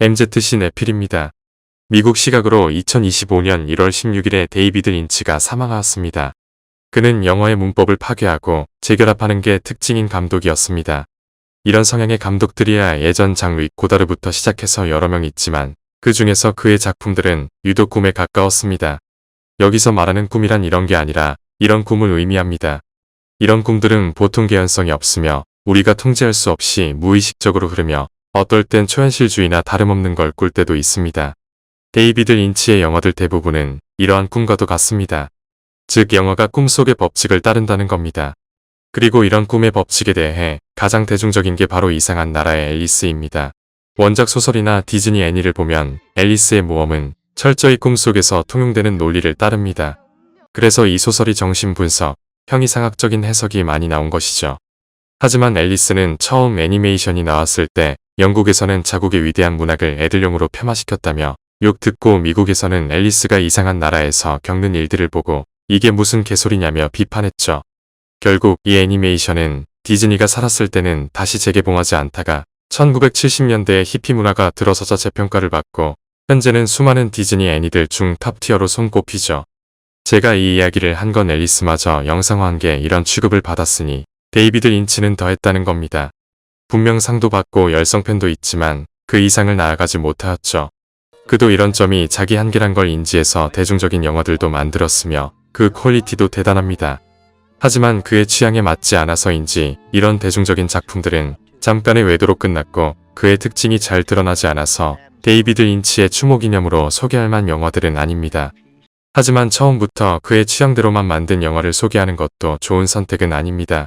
MZC 네필입니다. 미국 시각으로 2025년 1월 16일에 데이비드 린치가 사망하였습니다. 그는 영화의 문법을 파괴하고 재결합하는 게 특징인 감독이었습니다. 이런 성향의 감독들이야 예전 장르 고다르부터 시작해서 여러 명 있지만 그 중에서 그의 작품들은 유독 꿈에 가까웠습니다. 여기서 말하는 꿈이란 이런 게 아니라 이런 꿈을 의미합니다. 이런 꿈들은 보통 개연성이 없으며 우리가 통제할 수 없이 무의식적으로 흐르며 어떨 땐 초현실주의나 다름없는 걸 꿀 때도 있습니다. 데이비드 린치의 영화들 대부분은 이러한 꿈과도 같습니다. 즉 영화가 꿈속의 법칙을 따른다는 겁니다. 그리고 이런 꿈의 법칙에 대해 가장 대중적인 게 바로 이상한 나라의 앨리스입니다. 원작 소설이나 디즈니 애니를 보면 앨리스의 모험은 철저히 꿈속에서 통용되는 논리를 따릅니다. 그래서 이 소설이 정신분석, 형이상학적인 해석이 많이 나온 것이죠. 하지만 앨리스는 처음 애니메이션이 나왔을 때 영국에서는 자국의 위대한 문학을 애들용으로 폄하시켰다며 욕 듣고 미국에서는 앨리스가 이상한 나라에서 겪는 일들을 보고 이게 무슨 개소리냐며 비판했죠. 결국 이 애니메이션은 디즈니가 살았을 때는 다시 재개봉하지 않다가 1970년대에 히피 문화가 들어서자 재평가를 받고 현재는 수많은 디즈니 애니들 중 탑티어로 손꼽히죠. 제가 이 이야기를 한 건 앨리스마저 영상화한 게 이런 취급을 받았으니 데이비드 린치는 더 했다는 겁니다. 분명 상도 받고 열성팬도 있지만 그 이상을 나아가지 못하였죠. 그도 이런 점이 자기 한계란 걸 인지해서 대중적인 영화들도 만들었으며 그 퀄리티도 대단합니다. 하지만 그의 취향에 맞지 않아서인지 이런 대중적인 작품들은 잠깐의 외도로 끝났고 그의 특징이 잘 드러나지 않아서 데이비드 린치의 추모기념으로 소개할 만한 영화들은 아닙니다. 하지만 처음부터 그의 취향대로만 만든 영화를 소개하는 것도 좋은 선택은 아닙니다.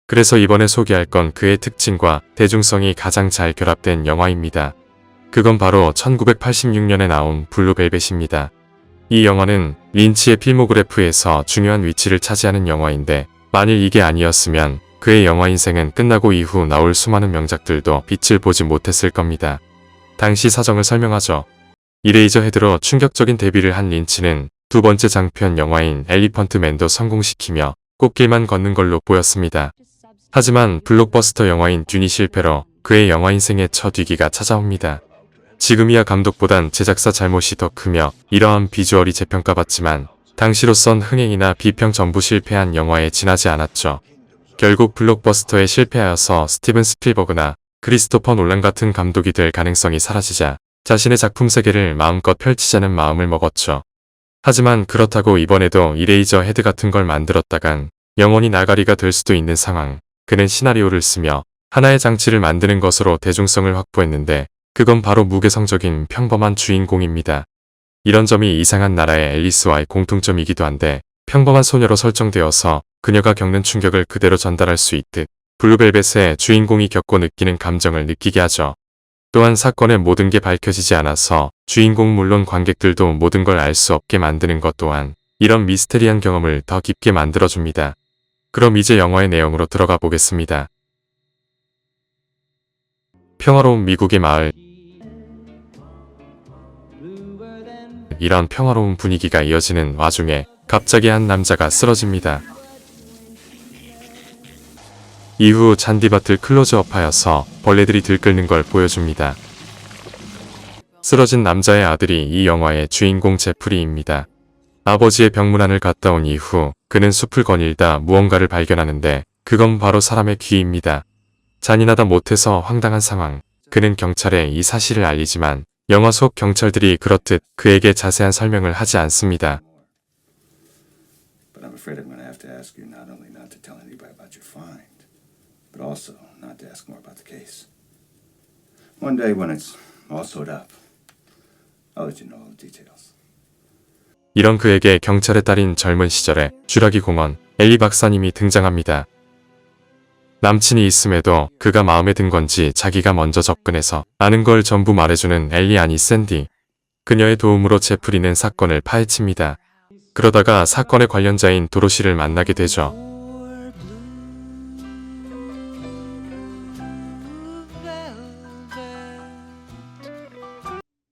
그래서 이번에 소개할 건 그의 특징과 대중성이 가장 잘 결합된 영화입니다. 그건 바로 1986년에 나온 블루벨벳입니다. 이 영화는 린치의 필모그래프에서 중요한 위치를 차지하는 영화인데 만일 이게 아니었으면 그의 영화 인생은 끝나고 이후 나올 수많은 명작들도 빛을 보지 못했을 겁니다. 당시 사정을 설명하죠. 이레이저 헤드로 충격적인 데뷔를 한 린치는 두 번째 장편 영화인 엘리펀트 맨도 성공시키며 꽃길만 걷는 걸로 보였습니다. 하지만 블록버스터 영화인 듄이 실패로 그의 영화 인생의 첫 위기가 찾아옵니다. 지금이야 감독보단 제작사 잘못이 더 크며 이러한 비주얼이 재평가받지만 당시로선 흥행이나 비평 전부 실패한 영화에 지나지 않았죠. 결국 블록버스터에 실패하여서 스티븐 스필버그나 크리스토퍼 놀란 같은 감독이 될 가능성이 사라지자 자신의 작품 세계를 마음껏 펼치자는 마음을 먹었죠. 하지만 그렇다고 이번에도 이레이저 헤드 같은 걸 만들었다간 영원히 나가리가 될 수도 있는 상황. 그는 시나리오를 쓰며 하나의 장치를 만드는 것으로 대중성을 확보했는데 그건 바로 무개성적인 평범한 주인공입니다. 이런 점이 이상한 나라의 앨리스와의 공통점이기도 한데 평범한 소녀로 설정되어서 그녀가 겪는 충격을 그대로 전달할 수 있듯 블루벨벳의 주인공이 겪고 느끼는 감정을 느끼게 하죠. 또한 사건의 모든 게 밝혀지지 않아서 주인공 물론 관객들도 모든 걸 알 수 없게 만드는 것 또한 이런 미스테리한 경험을 더 깊게 만들어줍니다. 그럼 이제 영화의 내용으로 들어가 보겠습니다. 평화로운 미국의 마을. 이런 평화로운 분위기가 이어지는 와중에 갑자기 한 남자가 쓰러집니다. 이후 잔디밭을 클로즈업하여서 벌레들이 들끓는 걸 보여줍니다. 쓰러진 남자의 아들이 이 영화의 주인공 제프리입니다. 아버지의 병문안을 갔다 온 이후 그는 숲을 거닐다 무언가를 발견하는데 그건 바로 사람의 귀입니다. 잔인하다 못해서 황당한 상황. 그는 경찰에 이 사실을 알리지만 영화 속 경찰들이 그렇듯 그에게 자세한 설명을 하지 않습니다. But I'm afraid I'm going to have to ask you not only not to tell anybody about your find, but also not to ask more about the case. One day when it's all sewed up, I'll let you know all the details. 이런 그에게 경찰의 딸인 젊은 시절에 쥐라기 공원 엘리 박사님이 등장합니다. 남친이 있음에도 그가 마음에 든 건지 자기가 먼저 접근해서 아는 걸 전부 말해주는 엘리 아니 샌디. 그녀의 도움으로 제프리는 사건을 파헤칩니다. 그러다가 사건의 관련자인 도로시를 만나게 되죠.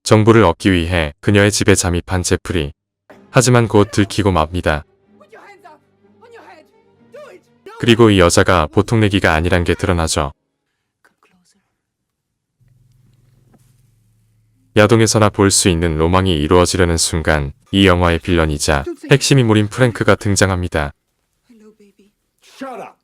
정보를 얻기 위해 그녀의 집에 잠입한 제프리. 하지만 곧 들키고 맙니다. 그리고 이 여자가 보통 내기가 아니란 게 드러나죠. 야동에서나 볼 수 있는 로망이 이루어지려는 순간 이 영화의 빌런이자 핵심 인물인 프랭크가 등장합니다. Hello, baby. Shut up!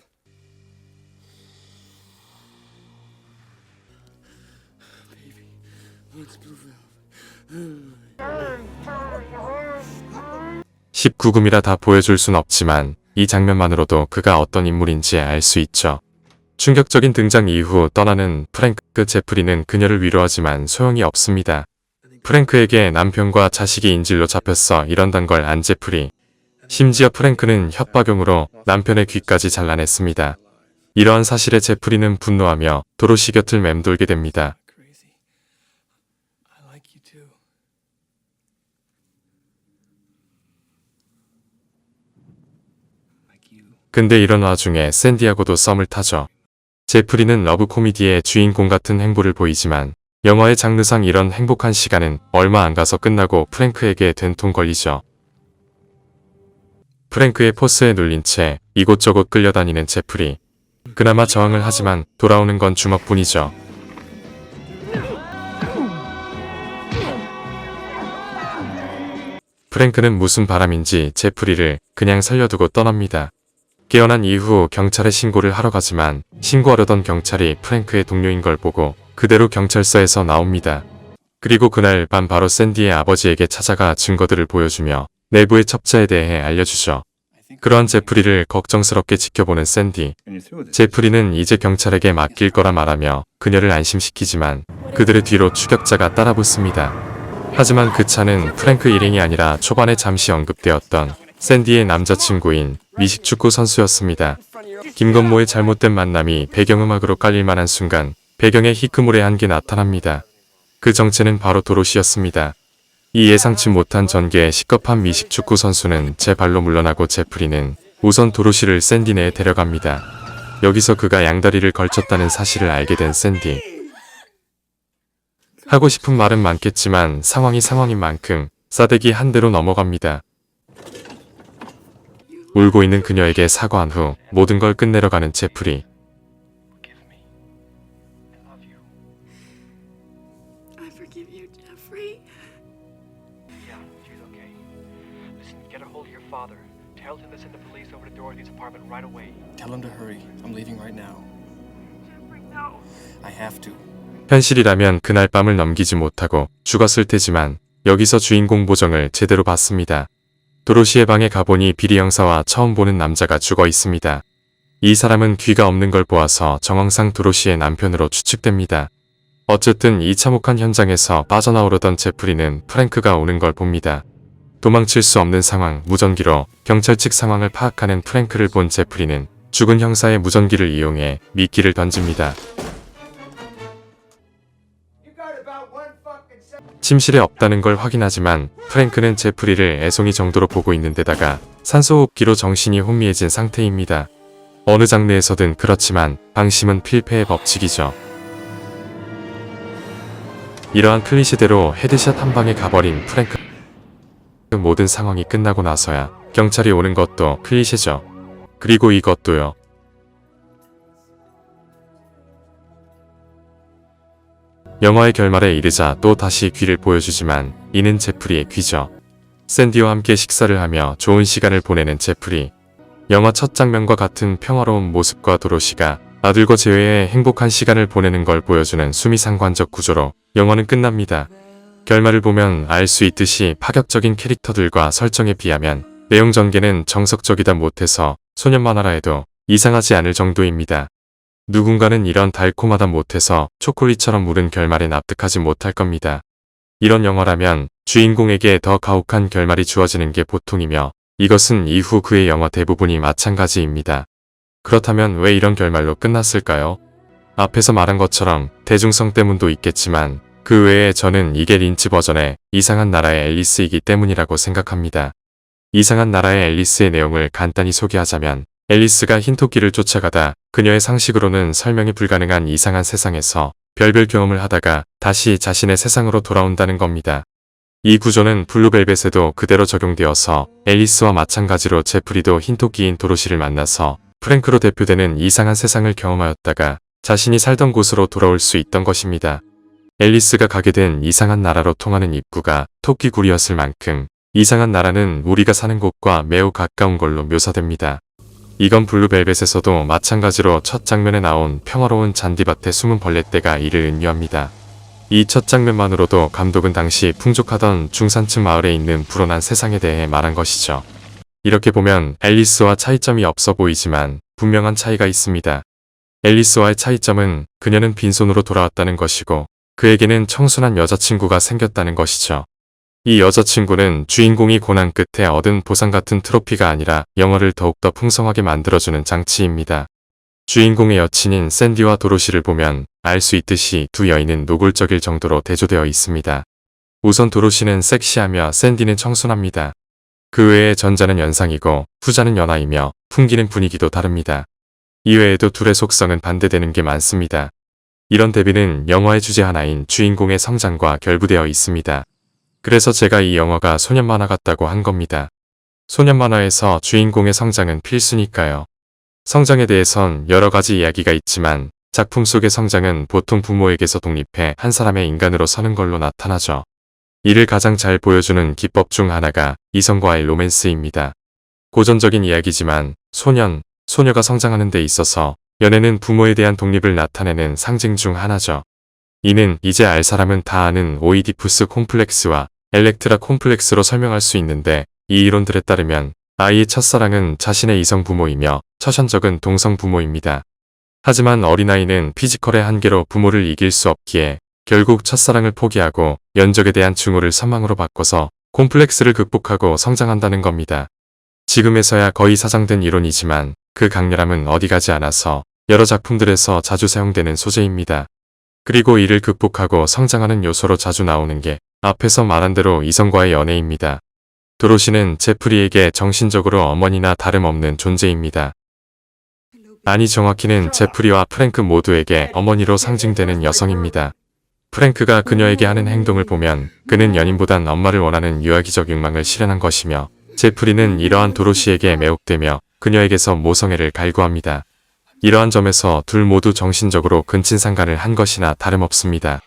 19금이라 다 보여줄 순 없지만 이 장면만으로도 그가 어떤 인물인지 알 수 있죠. 충격적인 등장 이후 떠나는 프랭크 제프리는 그녀를 위로하지만 소용이 없습니다. 프랭크에게 남편과 자식이 인질로 잡혔어 이런단 걸 안 제프리. 심지어 프랭크는 협박용으로 남편의 귀까지 잘라냈습니다. 이러한 사실에 제프리는 분노하며 도로시 곁을 맴돌게 됩니다. Crazy. I like you too. Like you. 근데 이런 와중에 샌디하고도 썸을 타죠. 제프리는 러브 코미디의 주인공 같은 행보를 보이지만 영화의 장르상 이런 행복한 시간은 얼마 안 가서 끝나고 프랭크에게 된통 걸리죠. 프랭크의 포스에 눌린 채 이곳저곳 끌려다니는 제프리. 그나마 저항을 하지만 돌아오는 건 주먹뿐이죠. 프랭크는 무슨 바람인지 제프리를 그냥 살려두고 떠납니다. 깨어난 이후 경찰에 신고를 하러 가지만 신고하려던 경찰이 프랭크의 동료인 걸 보고 그대로 경찰서에서 나옵니다. 그리고 그날 밤 바로 샌디의 아버지에게 찾아가 증거들을 보여주며 내부의 첩자에 대해 알려주죠. 그러한 제프리를 걱정스럽게 지켜보는 샌디. And you're through with it. 제프리는 이제 경찰에게 맡길 거라 말하며 그녀를 안심시키지만 그들의 뒤로 추격자가 따라붙습니다. 하지만 그 차는 프랭크 일행이 아니라 초반에 잠시 언급되었던 샌디의 남자친구인 미식축구 선수였습니다. 김건모의 잘못된 만남이 배경음악으로 깔릴 만한 순간 배경에 희끄무레한 게 나타납니다. 그 정체는 바로 도로시였습니다. 이 예상치 못한 전개에 시겁한 미식축구 선수는 제 발로 물러나고 제프리는 우선 도로시를 샌디 내에 데려갑니다. 여기서 그가 양다리를 걸쳤다는 사실을 알게 된 샌디. 하고 싶은 말은 많겠지만 상황이 상황인 만큼 싸대기 한 대로 넘어갑니다. 울고 있는 그녀에게 사과한 후 모든 걸 끝내러 가는 제프리. Forgive me. I love you. I forgive you, Jeffrey. Yeah, she's okay. Listen, get a hold of your father. Tell him to send the police over to Dorothy's apartment right away. Tell him to hurry. I'm leaving right now. Jeffrey, no. I have to. 현실이라면 그날 밤을 넘기지 못하고 죽었을 테지만 여기서 주인공 보정을 제대로 받습니다. 도로시의 방에 가보니 비리 형사와 처음 보는 남자가 죽어 있습니다. 이 사람은 귀가 없는 걸 보아서 정황상 도로시의 남편으로 추측됩니다. 어쨌든 이 참혹한 현장에서 빠져나오려던 제프리는 프랭크가 오는 걸 봅니다. 도망칠 수 없는 상황, 무전기로 경찰 측 상황을 파악하는 프랭크를 본 제프리는 죽은 형사의 무전기를 이용해 미끼를 던집니다. 침실에 없다는 걸 확인하지만 프랭크는 제프리를 애송이 정도로 보고 있는 데다가 산소호흡기로 정신이 혼미해진 상태입니다. 어느 장르에서든 그렇지만 방심은 필패의 법칙이죠. 이러한 클리셰대로 헤드샷 한 방에 가버린 프랭크. 모든 상황이 끝나고 나서야 경찰이 오는 것도 클리셰죠. 그리고 이것도요. 영화의 결말에 이르자 또 다시 귀를 보여주지만 이는 제프리의 귀죠. 샌디와 함께 식사를 하며 좋은 시간을 보내는 제프리. 영화 첫 장면과 같은 평화로운 모습과 도로시가 아들과 제외의 행복한 시간을 보내는 걸 보여주는 수미상관적 구조로 영화는 끝납니다. 결말을 보면 알 수 있듯이 파격적인 캐릭터들과 설정에 비하면 내용 전개는 정석적이다 못해서 소년 만화라 해도 이상하지 않을 정도입니다. 누군가는 이런 달콤하다 못해서 초콜릿처럼 무른 결말에 납득하지 못할 겁니다. 이런 영화라면 주인공에게 더 가혹한 결말이 주어지는 게 보통이며 이것은 이후 그의 영화 대부분이 마찬가지입니다. 그렇다면 왜 이런 결말로 끝났을까요? 앞에서 말한 것처럼 대중성 때문도 있겠지만 그 외에 저는 이게 린치 버전의 이상한 나라의 앨리스이기 때문이라고 생각합니다. 이상한 나라의 앨리스의 내용을 간단히 소개하자면 앨리스가 흰 토끼를 쫓아가다 그녀의 상식으로는 설명이 불가능한 이상한 세상에서 별별 경험을 하다가 다시 자신의 세상으로 돌아온다는 겁니다. 이 구조는 블루벨벳에도 그대로 적용되어서 앨리스와 마찬가지로 제프리도 흰 토끼인 도로시를 만나서 프랭크로 대표되는 이상한 세상을 경험하였다가 자신이 살던 곳으로 돌아올 수 있던 것입니다. 앨리스가 가게 된 이상한 나라로 통하는 입구가 토끼굴이었을 만큼 이상한 나라는 우리가 사는 곳과 매우 가까운 걸로 묘사됩니다. 이건 블루벨벳에서도 마찬가지로 첫 장면에 나온 평화로운 잔디밭에 숨은 벌레떼가 이를 은유합니다. 이 첫 장면만으로도 감독은 당시 풍족하던 중산층 마을에 있는 불온한 세상에 대해 말한 것이죠. 이렇게 보면 앨리스와 차이점이 없어 보이지만 분명한 차이가 있습니다. 앨리스와의 차이점은 그녀는 빈손으로 돌아왔다는 것이고 그에게는 청순한 여자친구가 생겼다는 것이죠. 이 여자친구는 주인공이 고난 끝에 얻은 보상 같은 트로피가 아니라 영화를 더욱더 풍성하게 만들어주는 장치입니다. 주인공의 여친인 샌디와 도로시를 보면 알 수 있듯이 두 여인은 노골적일 정도로 대조되어 있습니다. 우선 도로시는 섹시하며 샌디는 청순합니다. 그 외에 전자는 연상이고 후자는 연하이며 풍기는 분위기도 다릅니다. 이외에도 둘의 속성은 반대되는 게 많습니다. 이런 대비는 영화의 주제 하나인 주인공의 성장과 결부되어 있습니다. 그래서 제가 이 영화가 소년 만화 같다고 한 겁니다. 소년 만화에서 주인공의 성장은 필수니까요. 성장에 대해선 여러 가지 이야기가 있지만 작품 속의 성장은 보통 부모에게서 독립해 한 사람의 인간으로 서는 걸로 나타나죠. 이를 가장 잘 보여주는 기법 중 하나가 이성과의 로맨스입니다. 고전적인 이야기지만 소녀가 성장하는 데 있어서 연애는 부모에 대한 독립을 나타내는 상징 중 하나죠. 이는 이제 알 사람은 다 아는 오이디푸스 콤플렉스와 엘렉트라 콤플렉스로 설명할 수 있는데 이 이론들에 따르면 아이의 첫사랑은 자신의 이성 부모이며 처션적은 동성 부모입니다. 하지만 어린아이는 피지컬의 한계로 부모를 이길 수 없기에 결국 첫사랑을 포기하고 연적에 대한 증오를 선망으로 바꿔서 콤플렉스를 극복하고 성장한다는 겁니다. 지금에서야 거의 사장된 이론이지만 그 강렬함은 어디 가지 않아서 여러 작품들에서 자주 사용되는 소재입니다. 그리고 이를 극복하고 성장하는 요소로 자주 나오는 게 앞에서 말한 대로 이성과의 연애입니다. 도로시는 제프리에게 정신적으로 어머니나 다름없는 존재입니다. 아니 정확히는 제프리와 프랭크 모두에게 어머니로 상징되는 여성입니다. 프랭크가 그녀에게 하는 행동을 보면 그는 연인보단 엄마를 원하는 유아기적 욕망을 실현한 것이며 제프리는 이러한 도로시에게 매혹되며 그녀에게서 모성애를 갈구합니다. 이러한 점에서 둘 모두 정신적으로 근친상간을 한 것이나 다름없습니다.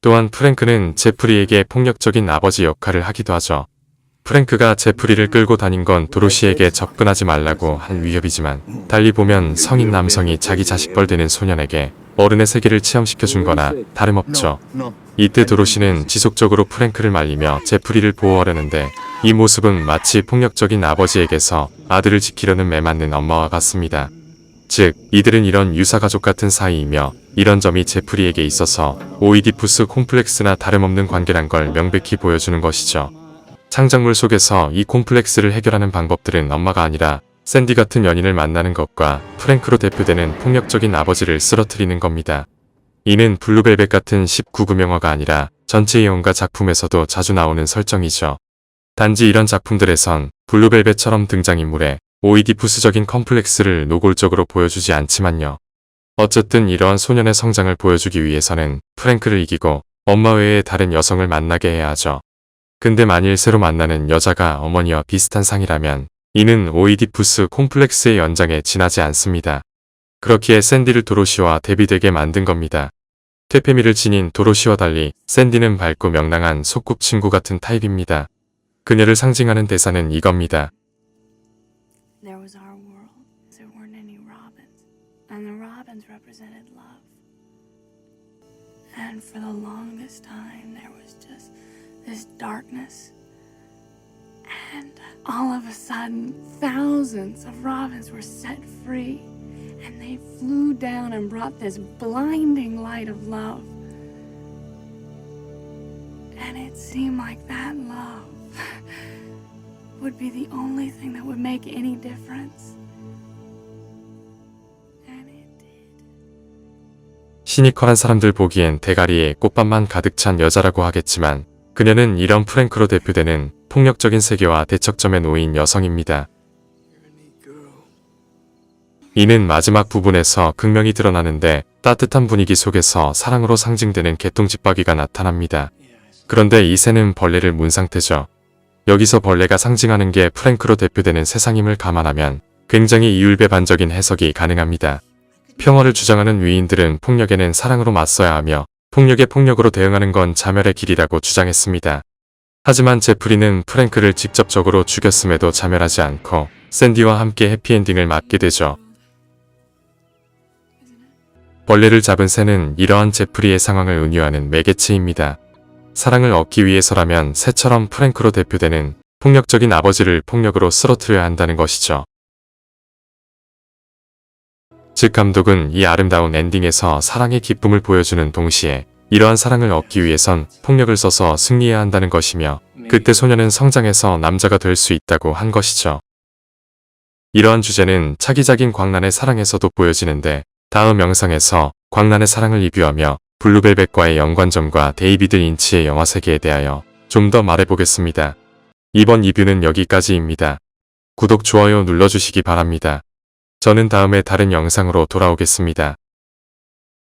또한 프랭크는 제프리에게 폭력적인 아버지 역할을 하기도 하죠. 프랭크가 제프리를 끌고 다닌 건 도로시에게 접근하지 말라고 한 위협이지만 달리 보면 성인 남성이 자기 자식벌 되는 소년에게 어른의 세계를 체험시켜준 거나 다름없죠. 이때 도로시는 지속적으로 프랭크를 말리며 제프리를 보호하려는데 이 모습은 마치 폭력적인 아버지에게서 아들을 지키려는 매맞는 엄마와 같습니다. 즉 이들은 이런 유사가족 같은 사이이며 이런 점이 제프리에게 있어서 오이디푸스 콤플렉스나 다름없는 관계란 걸 명백히 보여주는 것이죠. 창작물 속에서 이 콤플렉스를 해결하는 방법들은 엄마가 아니라 샌디 같은 연인을 만나는 것과 프랭크로 대표되는 폭력적인 아버지를 쓰러뜨리는 겁니다. 이는 블루벨벳 같은 19금 영화가 아니라 전체 영화 작품에서도 자주 나오는 설정이죠. 단지 이런 작품들에선 블루벨벳처럼 등장인물에 오이디푸스적인 컴플렉스를 노골적으로 보여주지 않지만요. 어쨌든 이러한 소년의 성장을 보여주기 위해서는 프랭크를 이기고 엄마 외에 다른 여성을 만나게 해야 하죠. 근데 만일 새로 만나는 여자가 어머니와 비슷한 상이라면 이는 오이디푸스 콤플렉스의 연장에 지나지 않습니다. 그렇기에 샌디를 도로시와 대비되게 만든 겁니다. 퇴폐미를 지닌 도로시와 달리 샌디는 밝고 명랑한 소꿉친구 같은 타입입니다. 그녀를 상징하는 대사는 이겁니다. There was our world. There weren't any robins. And the robins represented love. And for the longest time, there was just this darkness. And all of a sudden, thousands of robins were set free. And they flew down and brought this blinding light of love. And it seemed like that love would be the only thing that would make any difference. And it did. 시니컬한 사람들 보기엔 대가리에 꽃밭만 가득 찬 여자라고 하겠지만 그녀는 이런 프랭크로 대표되는 폭력적인 세계와 대척점에 놓인 여성입니다. 이는 마지막 부분에서 극명히 드러나는데 따뜻한 분위기 속에서 사랑으로 상징되는 개똥집박이가 나타납니다. 그런데 이 새는 벌레를 문 상태죠. 여기서 벌레가 상징하는 게 프랭크로 대표되는 세상임을 감안하면 굉장히 이율배반적인 해석이 가능합니다. 평화를 주장하는 위인들은 폭력에는 사랑으로 맞서야 하며 폭력에 폭력으로 대응하는 건 자멸의 길이라고 주장했습니다. 하지만 제프리는 프랭크를 직접적으로 죽였음에도 자멸하지 않고 샌디와 함께 해피엔딩을 맞게 되죠. 벌레를 잡은 새는 이러한 제프리의 상황을 은유하는 매개체입니다. 사랑을 얻기 위해서라면 새처럼 프랭크로 대표되는 폭력적인 아버지를 폭력으로 쓰러뜨려야 한다는 것이죠. 즉 감독은 이 아름다운 엔딩에서 사랑의 기쁨을 보여주는 동시에 이러한 사랑을 얻기 위해선 폭력을 써서 승리해야 한다는 것이며 그때 소녀는 성장해서 남자가 될 수 있다고 한 것이죠. 이러한 주제는 차기작인 광란의 사랑에서도 보여지는데 다음 영상에서 광란의 사랑을 리뷰하며 블루벨벳과의 연관점과 데이비드 린치의 영화 세계에 대하여 좀 더 말해보겠습니다. 이번 리뷰는 여기까지입니다. 구독, 좋아요 눌러주시기 바랍니다. 저는 다음에 다른 영상으로 돌아오겠습니다.